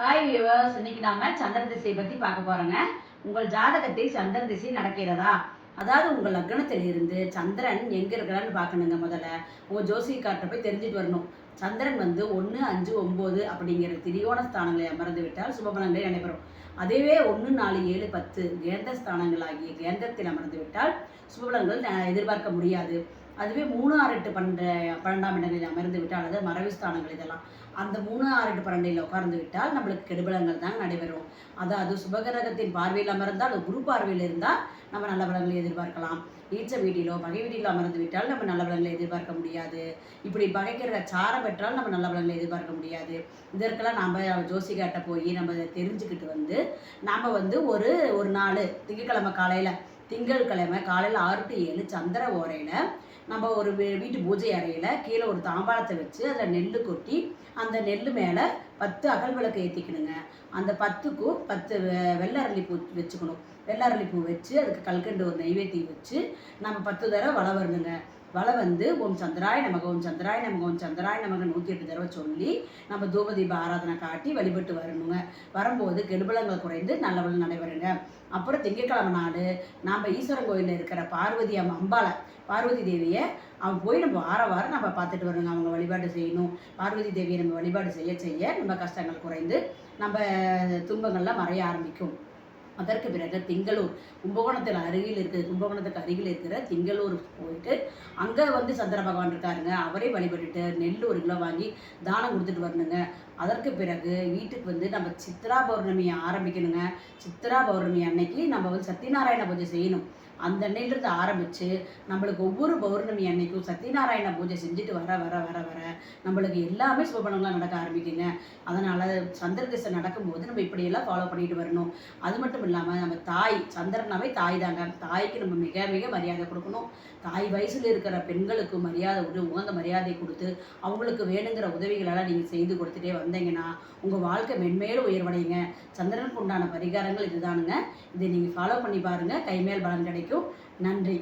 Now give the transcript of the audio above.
Hi viewers, இன்னைக்கு நாம சந்திர திசையை பத்தி பார்க்க போறோங்க. உங்கள் ஜாதகத்தில் சந்திர திசை நடக்கிறதா, அதாவது உங்கள் லக்னத்தில் இருந்து சந்திரன் எங்க இருக்கிறான்னு பார்க்கணுங்க. முதல்ல உங்க ஜோசியக்கார்ட்ட போய் தெரிஞ்சுட்டு வரணும். சந்திரன் 1, 5, 9 அப்படிங்கிற திரியோண ஸ்தானங்களை அமர்ந்து விட்டால் சுபபலன்களே நடைபெறும். அதுவே 1, 4, 7, 10 கேந்திர ஸ்தானங்களாகிய கேந்திரத்தில் அமர்ந்து விட்டால் சுபபலன்கள் எதிர்பார்க்க முடியாது. அதுவே 3, 6, 8, 12ஆம் இடங்களில் அமர்ந்து விட்டால், அதாவது மறைவு ஸ்தானங்கள் இதெல்லாம் அந்த 3, 6, 8, 12 உட்கார்ந்து விட்டால் நம்மளுக்கு கெடுபலங்கள் தான் நடைபெறும். அதாவது சுபகிரகத்தின் பார்வையில் அமர்ந்தால், குரு பார்வையில் இருந்தால் நம்ம நல்ல பலன்களை எதிர்பார்க்கலாம். நீச்ச வீட்டிலோ பகை வீட்டிலோ அமர்ந்து விட்டால் நம்ம நல்ல பலன்களை எதிர்பார்க்க முடியாது. இப்படி பகைக்கிற சாரம் பெற்றால் நம்ம நல்ல பலன்களை எதிர்பார்க்க முடியாது. இதற்கெல்லாம் நம்ம ஜோசிகாட்ட போய் நம்ம தெரிஞ்சுக்கிட்டு வந்து நாம் ஒரு நாள் திங்கட்கிழமை காலையில் 6 to 7 சந்திர ஓரையில் நம்ம ஒரு வீட்டு பூஜை அறையில் கீழே ஒரு தாம்பாளத்தை வச்சு அதில் நெல் கொட்டி அந்த நெல் மேலே 10 அகல் விளக்கு ஏற்றிக்கணுங்க. அந்த 10க்கும் 10 வெள்ளை அரளிப்பூ வச்சுக்கணும். வெள்ளை அரளிப்பூ வச்சு அதுக்கு கல்கண்டு ஒரு நெய்வேத்தியம் வச்சு நம்ம 10 தடவை வளம் வரணுங்க. வலை ஓம் சந்திராய நமக, ஓம் சந்திராய நமக, ஓம் சந்திராய நமக 108 தடவை சொல்லி நம்ம தூபதீப ஆராதனை காட்டி வழிபட்டு வரணுங்க. வரும்போது கெடுபலங்கள் குறைந்து நல்ல பலன் நடைபெறுங்க. அப்புறம் திங்கட்கிழமை நாள் நாம் ஈஸ்வரன் கோயிலில் இருக்கிற பார்வதி தேவியை போய் நம்ம வாரம் நம்ம பார்த்துட்டு வரணுங்க. அவங்க வழிபாடு செய்யணும். பார்வதி தேவியை நம்ம வழிபாடு செய்ய நம்ம கஷ்டங்கள் குறைந்து நம்ம துன்பங்கள்லாம் மறைய ஆரம்பிக்கும். அதற்கு பிறகு திங்களூர் கும்பகோணத்துக்கு அருகில் இருக்கிற திங்களூர் போயிட்டு அங்கே சந்திர பகவான் இருக்காருங்க. அவரே வழிபட்டுட்டு நெல் 1 கிலோ வாங்கி தானம் கொடுத்துட்டு வரணுங்க. அதற்கு பிறகு வீட்டுக்கு நம்ம சித்ரா பௌர்ணமியை ஆரம்பிக்கணுங்க. சித்ரா பௌர்ணமி அன்னைக்கு நம்ம சத்யநாராயண பூஜை செய்யணும். அந்த அன்னையிலிருந்து ஆரம்பித்து நம்மளுக்கு ஒவ்வொரு பௌர்ணமி அன்னைக்கும் சத்யநாராயண பூஜை செஞ்சுட்டு வர வர வர வர நம்மளுக்கு எல்லாமே சுபபலங்களாக நடக்க ஆரம்பிக்குங்க. அதனால் சந்திர திசை நடக்கும்போது நம்ம இப்படியெல்லாம் ஃபாலோ பண்ணிட்டு வரணும். அது மட்டும் இல்லாமல் நம்ம தாய், சந்திரனாவே தாய் தாங்க. தாய்க்கு நம்ம மிக மிக மரியாதை கொடுக்கணும். தாய் வயசில் இருக்கிற பெண்களுக்கு உகந்த மரியாதை கொடுத்து அவங்களுக்கு வேணுங்கிற உதவிகளெல்லாம் நீங்கள் செய்து கொடுத்துட்டே வந்தீங்கன்னா உங்கள் வாழ்க்கை மென்மேலும் உயர்வடையுங்க. சந்திரனுக்கு உண்டான பரிகாரங்கள் இதுதானுங்க. இதை நீங்கள் ஃபாலோ பண்ணி பாருங்கள். கைமேல் பலன் கிடைக்கும். நன்றி.